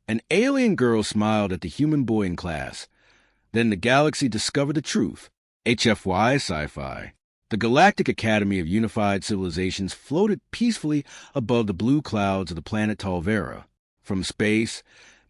An alien girl smiled at the human boy in class. Then the galaxy discovered the truth. HFY Sci-Fi. The Galactic Academy of Unified Civilizations floated peacefully above the blue clouds of the planet Talvera. From space,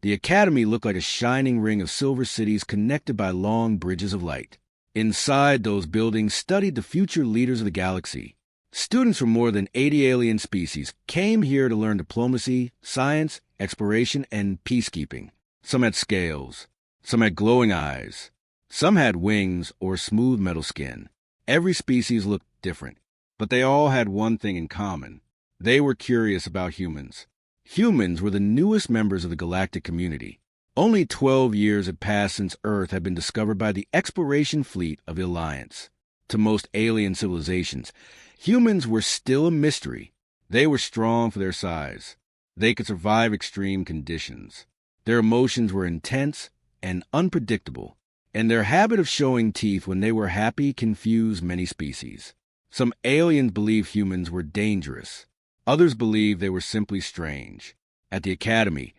the Academy looked like a shining ring of silver cities connected by long bridges of light. Inside those buildings studied the future leaders of the galaxy. Students from more than 80 alien species came here to learn diplomacy, science, exploration, and peacekeeping. Some had scales. Some had glowing eyes. Some had wings or smooth metal skin. Every species looked different, but they all had one thing in common. They were curious about humans. Humans were the newest members of the galactic community. Only 12 years had passed since Earth had been discovered by the exploration fleet of the Alliance. To most alien civilizations, humans were still a mystery. They were strong for their size. They could survive extreme conditions. Their emotions were intense and unpredictable, and their habit of showing teeth when they were happy confused many species. Some aliens believed humans were dangerous. Others believed they were simply strange. At the Academy,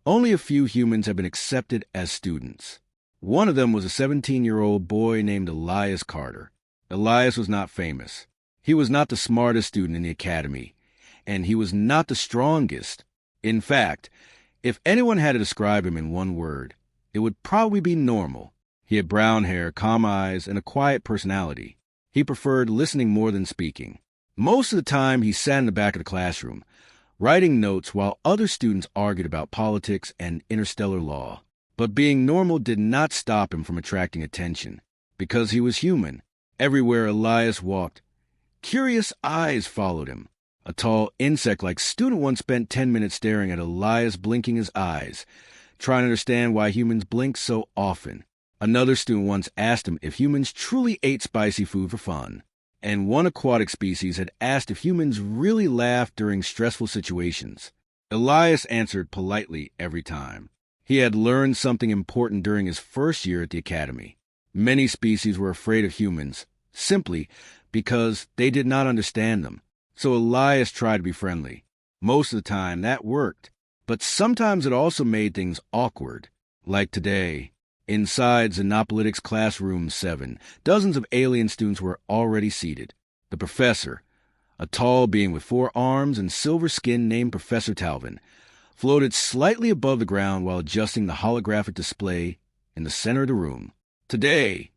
only a few humans had been accepted as students. One of them was a 17-year-old boy named Elias Carter. Elias was not famous. He was not the smartest student in the Academy, and he was not the strongest. In fact, if anyone had to describe him in one word, it would probably be normal. He had brown hair, calm eyes, and a quiet personality. He preferred listening more than speaking. Most of the time, he sat in the back of the classroom, writing notes while other students argued about politics and interstellar law. But being normal did not stop him from attracting attention, because he was human. Everywhere Elias walked, curious eyes followed him. A tall insect-like student once spent 10 minutes staring at Elias, blinking his eyes, trying to understand why humans blink so often. Another student once asked him if humans truly ate spicy food for fun. And one aquatic species had asked if humans really laughed during stressful situations. Elias answered politely every time. He had learned something important during his first year at the Academy. Many species were afraid of humans, simply because they did not understand them. So Elias tried to be friendly. Most of the time, that worked. But sometimes it also made things awkward. Like today, inside Xenopolitics Classroom 7, dozens of alien students were already seated. The professor, a tall being with 4 arms and silver skin named Professor Talvin, floated slightly above the ground while adjusting the holographic display in the center of the room. Today,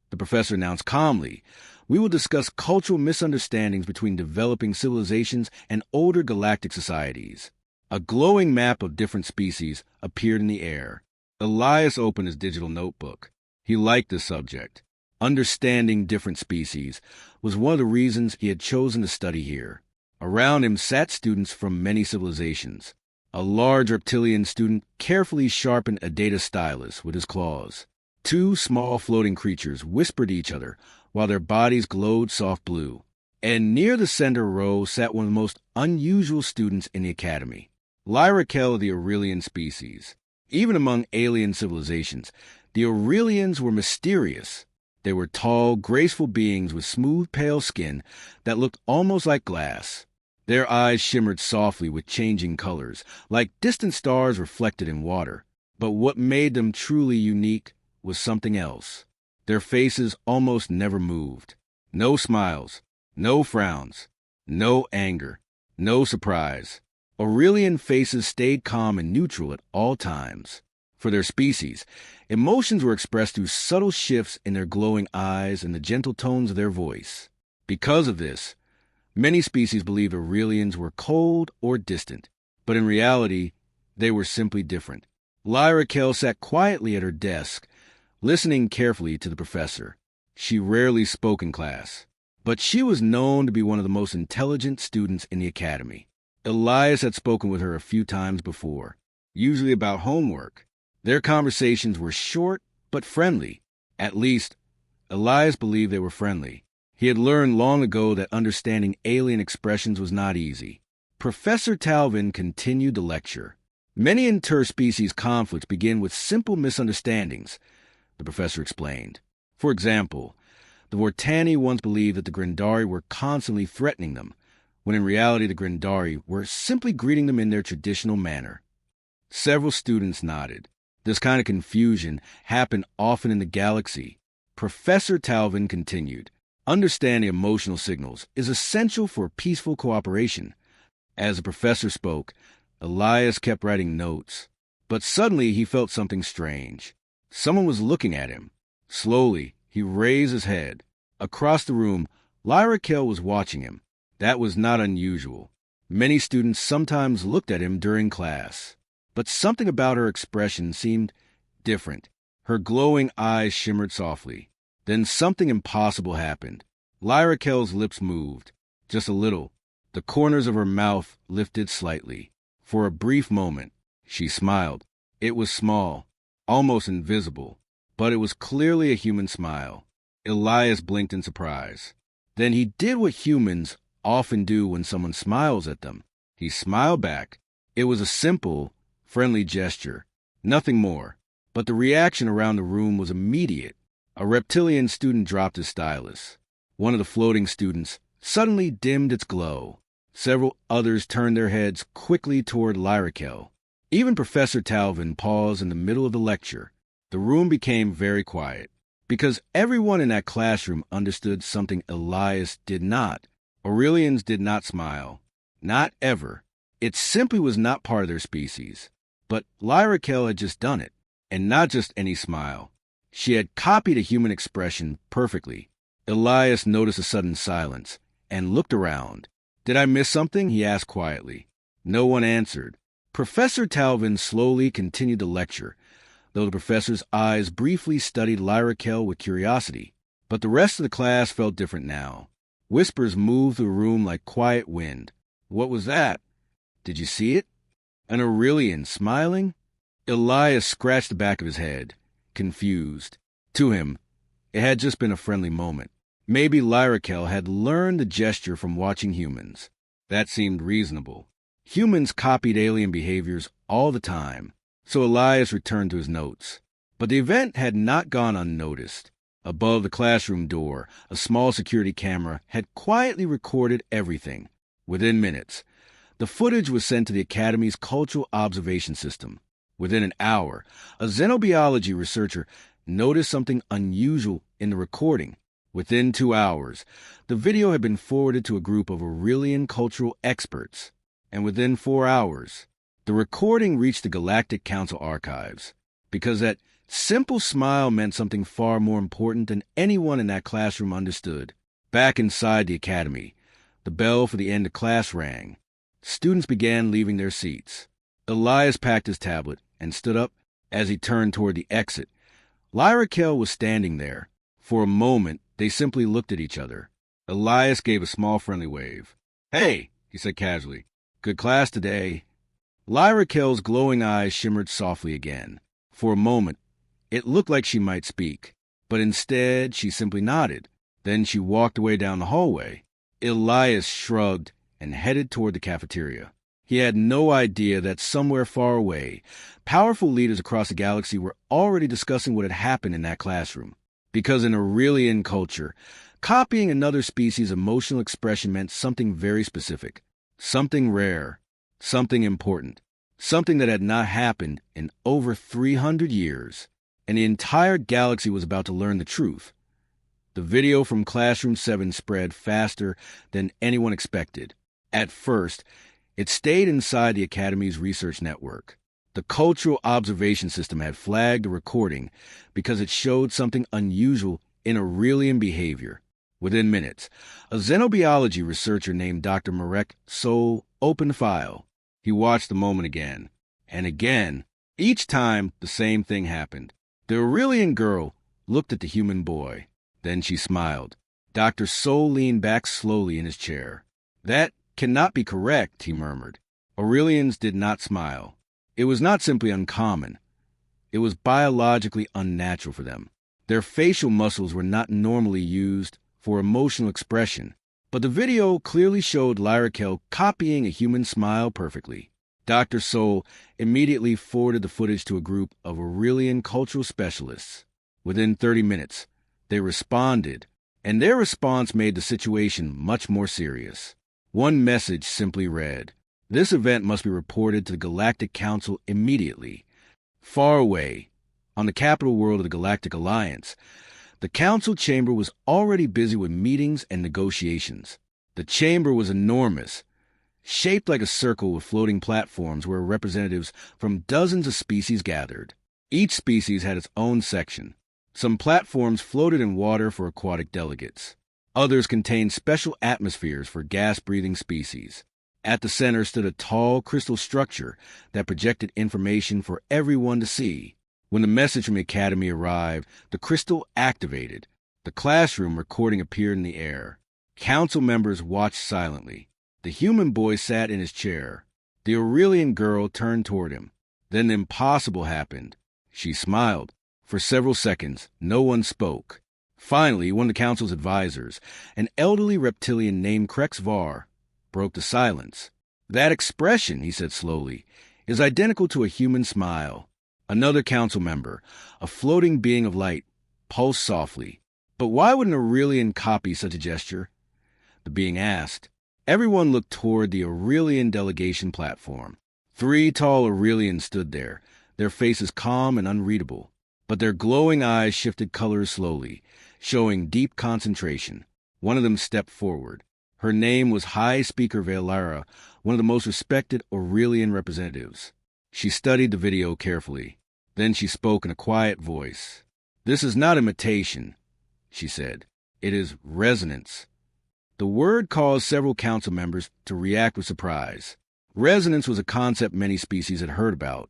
the professor announced calmly, we will discuss cultural misunderstandings between developing civilizations and older galactic societies. A glowing map of different species appeared in the air. Elias opened his digital notebook. He liked the subject. Understanding different species was one of the reasons he had chosen to study here. Around him sat students from many civilizations. A large reptilian student carefully sharpened a data stylus with his claws. 2 small floating creatures whispered to each other while their bodies glowed soft blue. And near the center row sat one of the most unusual students in the Academy, Lyra Kell of the Aurelian species. Even among alien civilizations, the Aurelians were mysterious. They were tall, graceful beings with smooth, pale skin that looked almost like glass. Their eyes shimmered softly with changing colors, like distant stars reflected in water. But what made them truly unique was something else. Their faces almost never moved. No smiles, no frowns, no anger, no surprise. Aurelian faces stayed calm and neutral at all times. For their species, emotions were expressed through subtle shifts in their glowing eyes and the gentle tones of their voice. Because of this, many species believed Aurelians were cold or distant, but in reality, they were simply different. Lyra Kell sat quietly at her desk, listening carefully to the professor. She rarely spoke in class, but she was known to be one of the most intelligent students in the Academy. Elias had spoken with her a few times before, usually about homework. Their conversations were short but friendly. At least, Elias believed they were friendly. He had learned long ago that understanding alien expressions was not easy. Professor Talvin continued the lecture. Many interspecies conflicts begin with simple misunderstandings, the professor explained. For example, the Vortani once believed that the Grindari were constantly threatening them, when in reality the Grindari were simply greeting them in their traditional manner. Several students nodded. This kind of confusion happened often in the galaxy. Professor Talvin continued, "Understanding emotional signals is essential for peaceful cooperation." As the professor spoke, Elias kept writing notes. But suddenly he felt something strange. Someone was looking at him. Slowly, he raised his head. Across the room, Lyra Kell was watching him. That was not unusual. Many students sometimes looked at him during class. But something about her expression seemed different. Her glowing eyes shimmered softly. Then something impossible happened. Lyra Kell's lips moved, just a little. The corners of her mouth lifted slightly. For a brief moment, she smiled. It was small, almost invisible, but it was clearly a human smile. Elias blinked in surprise. Then he did what humans often do when someone smiles at them. He smiled back. It was a simple, friendly gesture, nothing more. But the reaction around the room was immediate. A reptilian student dropped his stylus. One of the floating students suddenly dimmed its glow. Several others turned their heads quickly toward Lyra Kell. Even Professor Talvin paused in the middle of the lecture. The room became very quiet, because everyone in that classroom understood something Elias did not. Aurelians did not smile. Not ever. It simply was not part of their species. But Lyra Kell had just done it, and not just any smile. She had copied a human expression perfectly. Elias noticed a sudden silence and looked around. "Did I miss something?" he asked quietly. No one answered. Professor Talvin slowly continued the lecture, though the professor's eyes briefly studied Lyra Kell with curiosity. But the rest of the class felt different now. Whispers moved through the room like quiet wind. "What was that? Did you see it? An Aurelian smiling?" Elias scratched the back of his head, confused. To him, it had just been a friendly moment. Maybe Lyra Kell had learned the gesture from watching humans. That seemed reasonable. Humans copied alien behaviors all the time, so Elias returned to his notes. But the event had not gone unnoticed. Above the classroom door, a small security camera had quietly recorded everything. Within minutes, the footage was sent to the Academy's Cultural Observation System. Within an hour, a xenobiology researcher noticed something unusual in the recording. Within 2 hours, the video had been forwarded to a group of Aurelian cultural experts. And within 4 hours, the recording reached the Galactic Council archives. Because that simple smile meant something far more important than anyone in that classroom understood. Back inside the academy, the bell for the end of class rang. Students began leaving their seats. Elias packed his tablet and stood up as he turned toward the exit. Lyra Kell was standing there. For a moment, they simply looked at each other. Elias gave a small friendly wave. "Hey," he said casually. "Good class today." Lyra Kell's glowing eyes shimmered softly again. For a moment, it looked like she might speak, but instead she simply nodded. Then she walked away down the hallway. Elias shrugged and headed toward the cafeteria. He had no idea that somewhere far away, powerful leaders across the galaxy were already discussing what had happened in that classroom. Because in Aurelian culture, copying another species' emotional expression meant something very specific, something rare, something important, something that had not happened in over 300 years, and the entire galaxy was about to learn the truth. The video from Classroom 7 spread faster than anyone expected. At first, it stayed inside the Academy's research network. The Cultural Observation System had flagged the recording because it showed something unusual in Aurelian behavior. Within minutes, a xenobiology researcher named Dr. Marek Sol opened the file. He watched the moment again, and again. Each time, the same thing happened. The Aurelian girl looked at the human boy. Then she smiled. Dr. Sol leaned back slowly in his chair. "That cannot be correct," he murmured. Aurelians did not smile. It was not simply uncommon. It was biologically unnatural for them. Their facial muscles were not normally used for emotional expression. But the video clearly showed Lyra Kell copying a human smile perfectly. Dr. Sol immediately forwarded the footage to a group of Aurelian cultural specialists. Within 30 minutes, they responded, and their response made the situation much more serious. One message simply read, This event must be reported to the Galactic Council immediately. Far away, on the capital world of the Galactic Alliance, the council chamber was already busy with meetings and negotiations. The chamber was enormous, shaped like a circle with floating platforms where representatives from dozens of species gathered. Each species had its own section. Some platforms floated in water for aquatic delegates. Others contained special atmospheres for gas-breathing species. At the center stood a tall crystal structure that projected information for everyone to see. When the message from the Academy arrived, the crystal activated. The classroom recording appeared in the air. Council members watched silently. The human boy sat in his chair. The Aurelian girl turned toward him. Then the impossible happened. She smiled. For several seconds, no one spoke. Finally, one of the council's advisors, an elderly reptilian named Krexvar, broke the silence. "That expression," he said slowly, "is identical to a human smile." Another council member, a floating being of light, pulsed softly. "But why would an Aurelian copy such a gesture?" the being asked. Everyone looked toward the Aurelian delegation platform. 3 tall Aurelians stood there, their faces calm and unreadable. But their glowing eyes shifted colors slowly, showing deep concentration. One of them stepped forward. Her name was High Speaker Valyra, one of the most respected Aurelian representatives. She studied the video carefully. Then she spoke in a quiet voice. "This is not imitation," she said. "It is resonance." The word caused several council members to react with surprise. Resonance was a concept many species had heard about,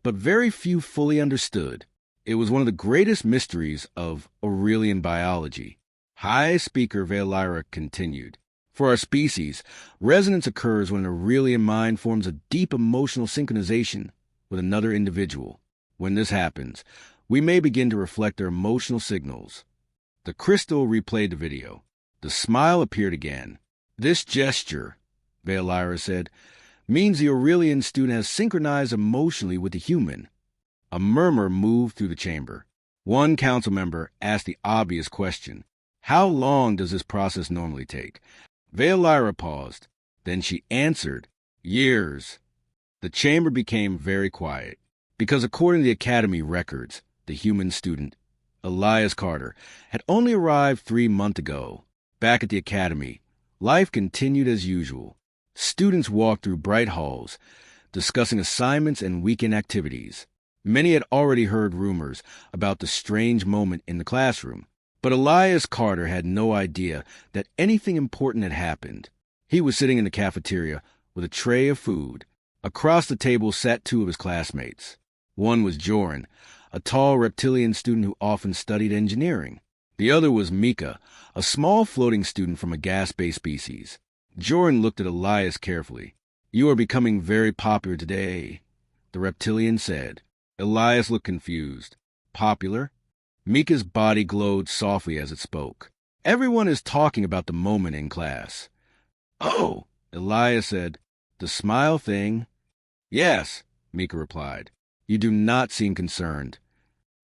but very few fully understood. It was one of the greatest mysteries of Aurelian biology. High Speaker Valyra continued. "For our species, resonance occurs when an Aurelian mind forms a deep emotional synchronization with another individual. When this happens, we may begin to reflect their emotional signals." The crystal replayed the video. The smile appeared again. "This gesture," Valyra said, "means the Aurelian student has synchronized emotionally with the human." A murmur moved through the chamber. One council member asked the obvious question: "How long does this process normally take?" Valyra paused. Then she answered, "Years." The chamber became very quiet, because according to the Academy records, the human student, Elias Carter, had only arrived 3 months ago. Back at the Academy, life continued as usual. Students walked through bright halls, discussing assignments and weekend activities. Many had already heard rumors about the strange moment in the classroom, but Elias Carter had no idea that anything important had happened. He was sitting in the cafeteria with a tray of food. Across the table sat 2 of his classmates. One was Joran, a tall reptilian student who often studied engineering. The other was Mika, a small floating student from a gas-based species. Joran looked at Elias carefully. "You are becoming very popular today," the reptilian said. Elias looked confused. "Popular?" Mika's body glowed softly as it spoke. "Everyone is talking about the moment in class." "Oh," Elias said. "The smile thing?" "Yes," Mika replied. "You do not seem concerned."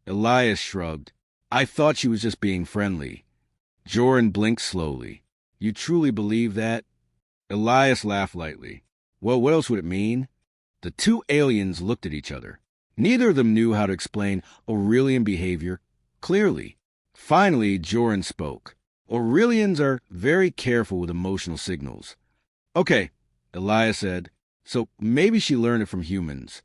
Elias shrugged. "I thought she was just being friendly." Joran blinked slowly. "You truly believe that?" Elias laughed lightly. "Well, what else would it mean?" The 2 aliens looked at each other. Neither of them knew how to explain Aurelian behavior clearly. Finally, Joran spoke. "Aurelians are very careful with emotional signals." "Okay," Elias said. "So maybe she learned it from humans."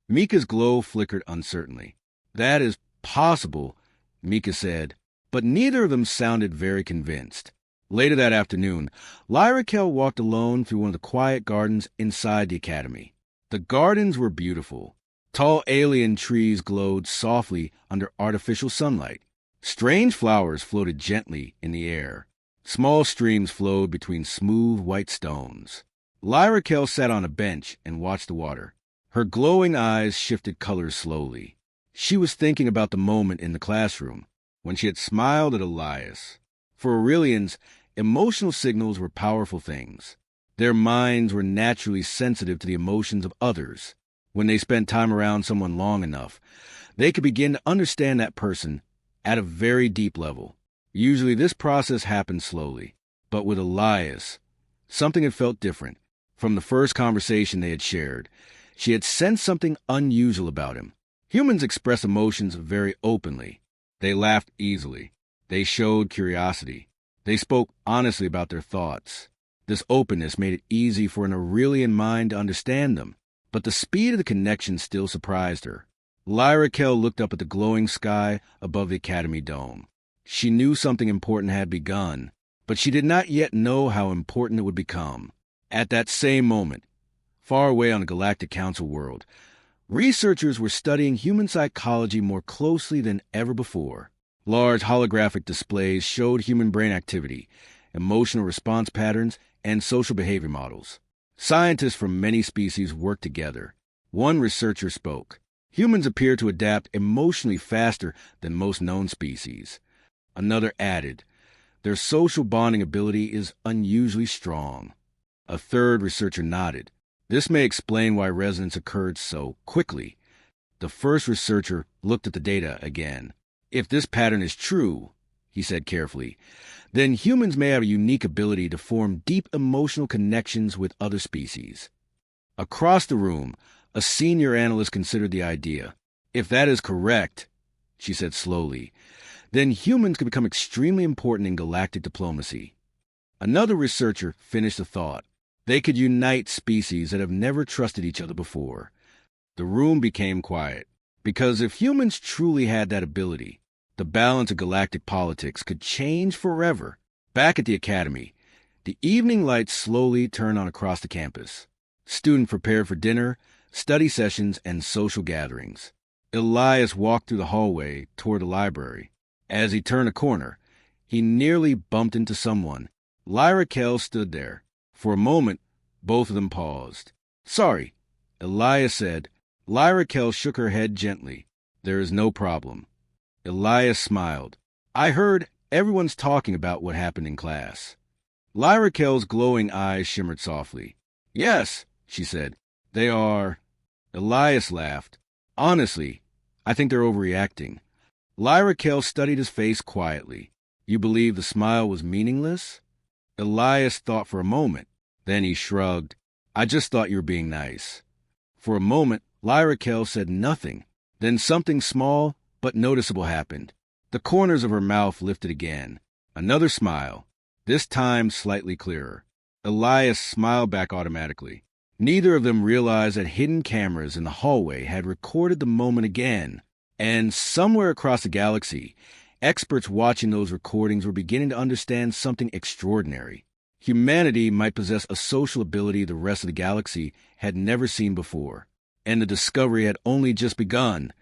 Mika's glow flickered uncertainly. "That is possible," Mika said, but neither of them sounded very convinced. Later that afternoon, Lyrakel walked alone through one of the quiet gardens inside the Academy. The gardens were beautiful. Tall alien trees glowed softly under artificial sunlight. Strange flowers floated gently in the air. Small streams flowed between smooth white stones. Lyrakel sat on a bench and watched the water. Her glowing eyes shifted colors slowly. She was thinking about the moment in the classroom when she had smiled at Elias. For Aurelians, emotional signals were powerful things. Their minds were naturally sensitive to the emotions of others. When they spent time around someone long enough, they could begin to understand that person at a very deep level. Usually this process happened slowly, but with Elias, something had felt different. From the first conversation they had shared, she had sensed something unusual about him. Humans express emotions very openly. They laughed easily. They showed curiosity. They spoke honestly about their thoughts. This openness made it easy for an Aurelian mind to understand them, but the speed of the connection still surprised her. Lyra Kell looked up at the glowing sky above the Academy dome. She knew something important had begun, but she did not yet know how important it would become. At that same moment, far away on the Galactic Council world, researchers were studying human psychology more closely than ever before. Large holographic displays showed human brain activity, emotional response patterns, and social behavior models. Scientists from many species worked together. One researcher spoke. Humans appear to adapt emotionally faster than most known species. Another added, their social bonding ability is unusually strong. A third researcher nodded. This may explain why resonance occurred so quickly. The first researcher looked at the data again. If this pattern is true, he said carefully, then humans may have a unique ability to form deep emotional connections with other species. Across the room, a senior analyst considered the idea. If that is correct, she said slowly, then humans could become extremely important in galactic diplomacy. Another researcher finished the thought. They could unite species that have never trusted each other before. The room became quiet, because if humans truly had that ability, the balance of galactic politics could change forever. Back at the Academy, the evening lights slowly turned on across the campus. Students prepared for dinner, study sessions, and social gatherings. Elias walked through the hallway toward the library. As he turned a corner, he nearly bumped into someone. Lyra Kell stood there. For a moment, both of them paused. "Sorry," Elias said. Lyra Kell shook her head gently. "There is no problem." Elias smiled. "I heard everyone's talking about what happened in class." Lyra Kell's glowing eyes shimmered softly. "Yes," she said. "They are." Elias laughed. "Honestly, I think they're overreacting." Lyra Kell studied his face quietly. "You believe the smile was meaningless?" Elias thought for a moment. Then he shrugged. "I just thought you were being nice." For a moment, Lyra Kell said nothing. Then something small but noticeable happened. The corners of her mouth lifted again. Another smile, this time slightly clearer. Elias smiled back automatically. Neither of them realized that hidden cameras in the hallway had recorded the moment again. And somewhere across the galaxy, experts watching those recordings were beginning to understand something extraordinary. Humanity might possess a social ability the rest of the galaxy had never seen before, and the discovery had only just begun.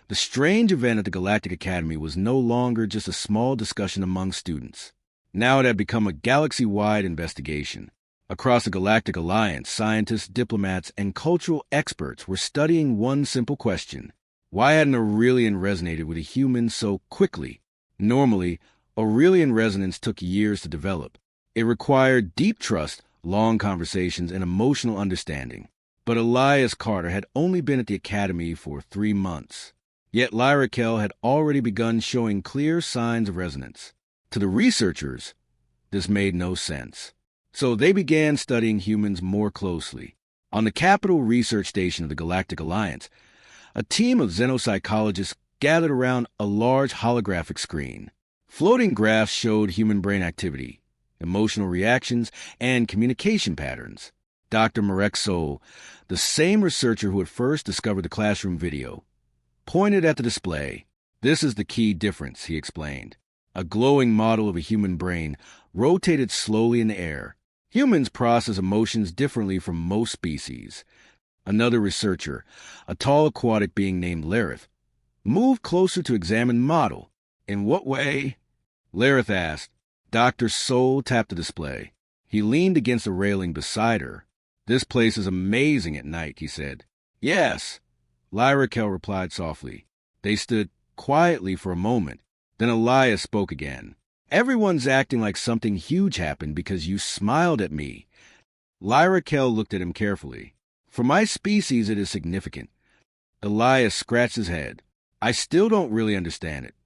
The strange event at the Galactic Academy was no longer just a small discussion among students. Now it had become a galaxy-wide investigation. Across the Galactic Alliance, scientists, diplomats, and cultural experts were studying one simple question. Why hadn't Aurelian resonated with a human so quickly? Normally, Aurelian resonance took years to develop. It required deep trust, long conversations, and emotional understanding. But Elias Carter had only been at the Academy for 3 months. Yet Lyra Kell had already begun showing clear signs of resonance. To the researchers, this made no sense. So they began studying humans more closely. On the Capital Research Station of the Galactic Alliance, a team of xenopsychologists gathered around a large holographic screen. Floating graphs showed human brain activity, emotional reactions, and communication patterns. Dr. Marek Sol, the same researcher who had first discovered the classroom video, pointed at the display. "This is the key difference," he explained. A glowing model of a human brain rotated slowly in the air. Humans process emotions differently from most species. Another researcher, a tall aquatic being named Lareth, moved closer to examine the model. "In what way?" Lareth asked. Dr. Sol tapped the display. He leaned against the railing beside her. "This place is amazing at night," he said. "Yes," Lyra Kell replied softly. They stood quietly for a moment. Then Elias spoke again. "Everyone's acting like something huge happened because you smiled at me." Lyra Kell looked at him carefully. "For my species, it is significant." Elias scratched his head. "I still don't really understand it."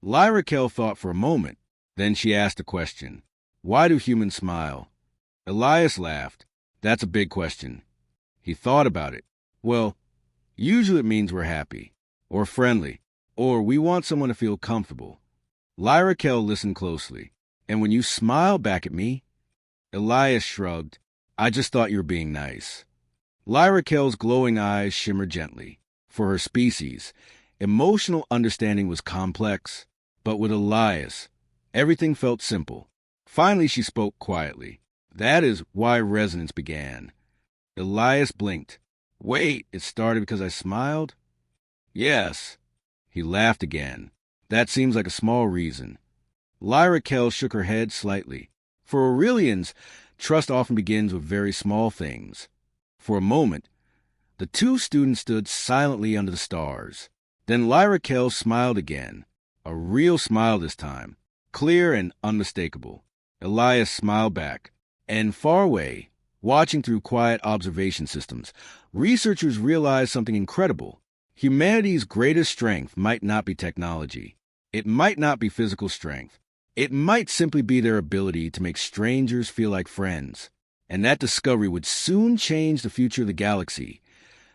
Lyra Kell thought for a moment. Then she asked a question. "Why do humans smile?" Elias laughed. That's a big question. He thought about it. Well, usually it means we're happy, or friendly, or we want someone to feel comfortable. Lyra Kell listened closely. And when you smile back at me, Elias shrugged. I just thought you were being nice. Lyra Kell's glowing eyes shimmered gently. For her species, emotional understanding was complex, but with Elias, everything felt simple. Finally, she spoke quietly. That is why resonance began. Elias blinked. Wait, it started because I smiled? Yes. He laughed again. That seems like a small reason. Lyra Kell shook her head slightly. For Aurelians, trust often begins with very small things. For a moment, the two students stood silently under the stars. Then Lyra Kell smiled again. A real smile this time, clear and unmistakable. Elias smiled back. And far away, watching through quiet observation systems, researchers realized something incredible. Humanity's greatest strength might not be technology. It might not be physical strength. It might simply be their ability to make strangers feel like friends. And that discovery would soon change the future of the galaxy.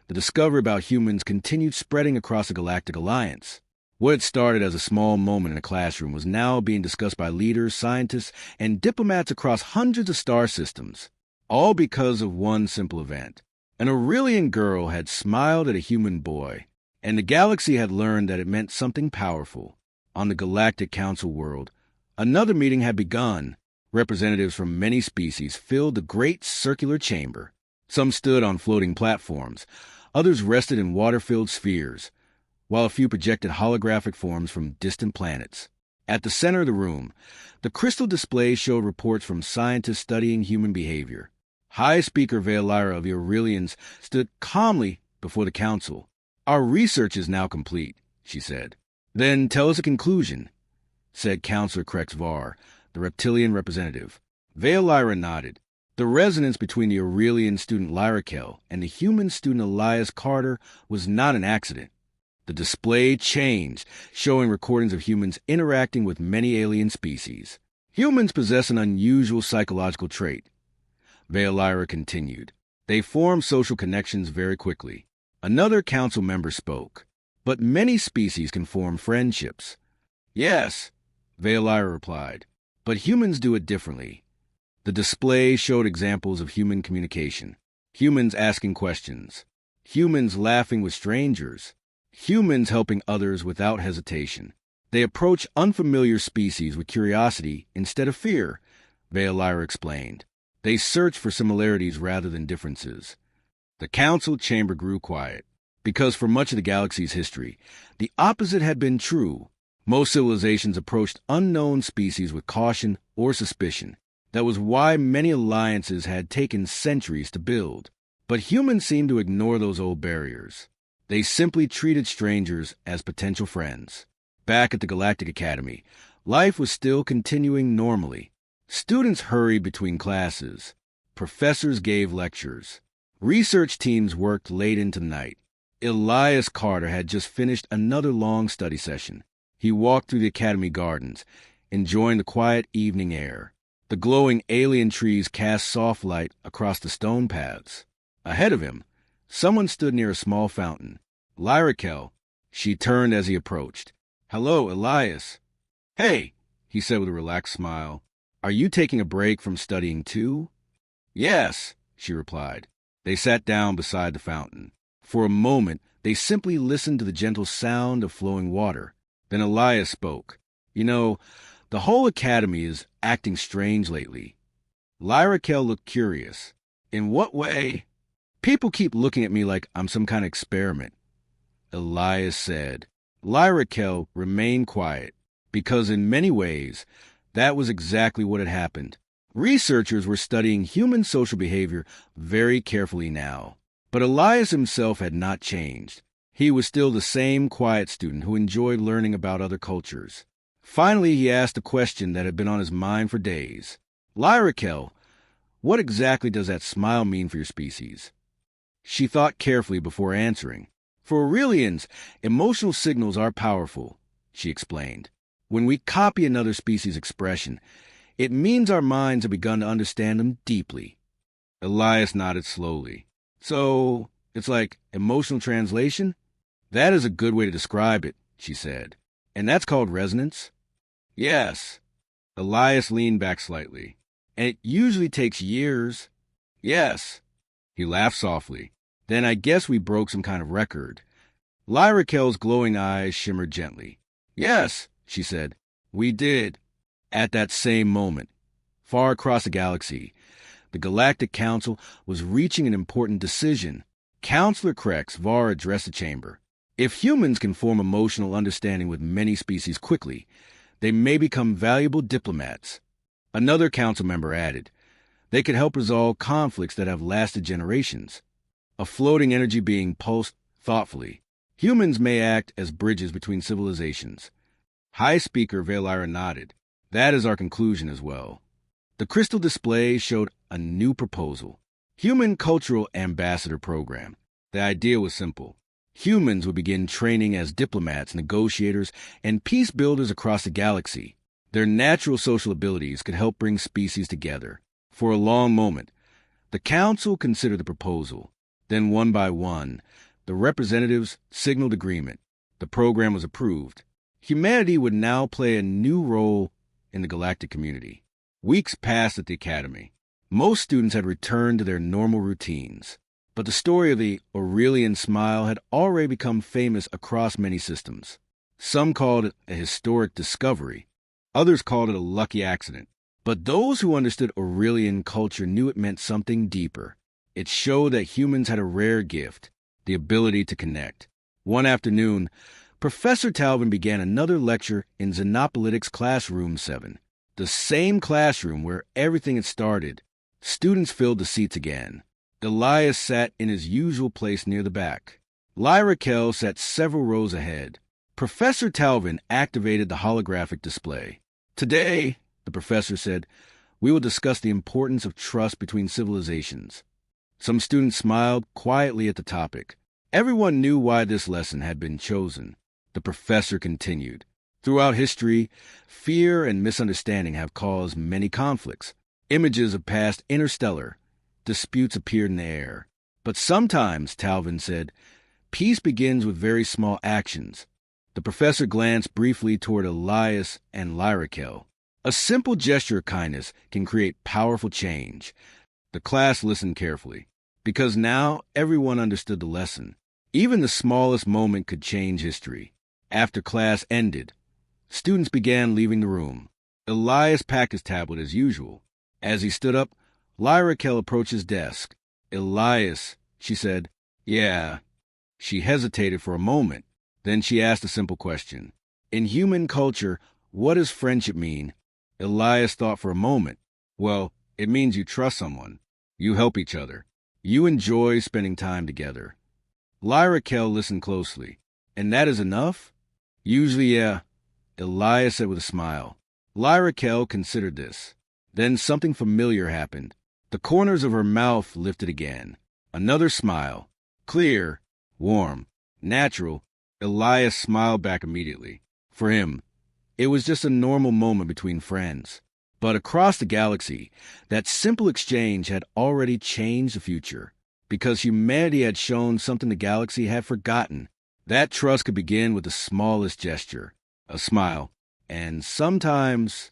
The discovery about humans continued spreading across the Galactic Alliance. What had started as a small moment in a classroom was now being discussed by leaders, scientists, and diplomats across hundreds of star systems, all because of one simple event. An Aurelian girl had smiled at a human boy, and the galaxy had learned that it meant something powerful. On the Galactic Council world, another meeting had begun. Representatives from many species filled the great circular chamber. Some stood on floating platforms, others rested in water-filled spheres, while a few projected holographic forms from distant planets. At the center of the room, the crystal display showed reports from scientists studying human behavior. High Speaker Veolyra of the Aurelians stood calmly before the council. Our research is now complete, she said. Then tell us a conclusion, said Counselor Krexvar, the reptilian representative. Veolyra nodded. The resonance between the Aurelian student Lyra Kell and the human student Elias Carter was not an accident. The display changed, showing recordings of humans interacting with many alien species. Humans possess an unusual psychological trait, Veolyra continued. They form social connections very quickly. Another council member spoke. But many species can form friendships. Yes, Veolyra replied, but humans do it differently. The display showed examples of human communication. Humans asking questions. Humans laughing with strangers. Humans helping others without hesitation. They approach unfamiliar species with curiosity instead of fear, Veolyra explained. They search for similarities rather than differences. The council chamber grew quiet, because for much of the galaxy's history, the opposite had been true. Most civilizations approached unknown species with caution or suspicion. That was why many alliances had taken centuries to build. But humans seemed to ignore those old barriers. They simply treated strangers as potential friends. Back at the Galactic Academy, life was still continuing normally. Students hurried between classes. Professors gave lectures. Research teams worked late into the night. Elias Carter had just finished another long study session. He walked through the Academy gardens, enjoying the quiet evening air. The glowing alien trees cast soft light across the stone paths. Ahead of him, someone stood near a small fountain. Lyra Kell. She turned as he approached. Hello, Elias. Hey, he said with a relaxed smile. Are you taking a break from studying too? Yes, she replied. They sat down beside the fountain. For a moment, they simply listened to the gentle sound of flowing water. Then Elias spoke. You know, the whole academy is acting strange lately. Lyra Kell looked curious. In what way? People keep looking at me like I'm some kind of experiment. Elias said. Lyra Kell remained quiet, because in many ways, that was exactly what had happened. Researchers were studying human social behavior very carefully now. But Elias himself had not changed. He was still the same quiet student who enjoyed learning about other cultures. Finally, he asked a question that had been on his mind for days. Lyra Kell, what exactly does that smile mean for your species? She thought carefully before answering. For Aurelians, emotional signals are powerful, she explained. When we copy another species' expression, it means our minds have begun to understand them deeply. Elias nodded slowly. So, it's like emotional translation? That is a good way to describe it, she said. And that's called resonance? Yes. Elias leaned back slightly. And it usually takes years. Yes. He laughed softly. Then I guess we broke some kind of record. Lyra Kell's glowing eyes shimmered gently. Yes, she said. We did. At that same moment, far across the galaxy, the Galactic Council was reaching an important decision. Counselor Krex Var addressed the chamber. If humans can form emotional understanding with many species quickly, they may become valuable diplomats. Another council member added, they could help resolve conflicts that have lasted generations. A floating energy being pulsed thoughtfully. Humans may act as bridges between civilizations. High Speaker Valira nodded. That is our conclusion as well. The crystal display showed a new proposal. Human Cultural Ambassador Program. The idea was simple. Humans would begin training as diplomats, negotiators, and peace builders across the galaxy. Their natural social abilities could help bring species together. For a long moment, the council considered the proposal. Then, one by one, the representatives signaled agreement. The program was approved. Humanity would now play a new role in the galactic community. Weeks passed at the academy. Most students had returned to their normal routines. But the story of the Aurelian smile had already become famous across many systems. Some called it a historic discovery. Others called it a lucky accident. But those who understood Aurelian culture knew it meant something deeper. It showed that humans had a rare gift, the ability to connect. One afternoon, Professor Talvin began another lecture in Xenopolitics Classroom 7, the same classroom where everything had started. Students filled the seats again. Elias sat in his usual place near the back. Lyra Kell sat several rows ahead. Professor Talvin activated the holographic display. Today, the professor said, we will discuss the importance of trust between civilizations. Some students smiled quietly at the topic. Everyone knew why this lesson had been chosen. The professor continued. Throughout history, fear and misunderstanding have caused many conflicts. Images of past interstellar disputes appeared in the air. But sometimes, Talvin said, peace begins with very small actions. The professor glanced briefly toward Elias and Lyra Kell. A simple gesture of kindness can create powerful change. The class listened carefully, because now everyone understood the lesson. Even the smallest moment could change history. After class ended, students began leaving the room. Elias packed his tablet as usual. As he stood up, Lyra Kell approached his desk. Elias, she said. Yeah. She hesitated for a moment. Then she asked a simple question. In human culture, what does friendship mean? Elias thought for a moment. Well, it means you trust someone. You help each other. You enjoy spending time together. Lyra Kell listened closely. And that is enough? Usually, yeah, Elias said with a smile. Lyra Kell considered this. Then something familiar happened. The corners of her mouth lifted again. Another smile. Clear, warm, natural. Elias smiled back immediately. For him, it was just a normal moment between friends. But across the galaxy, that simple exchange had already changed the future. Because humanity had shown something the galaxy had forgotten. That trust could begin with the smallest gesture, a smile, and sometimes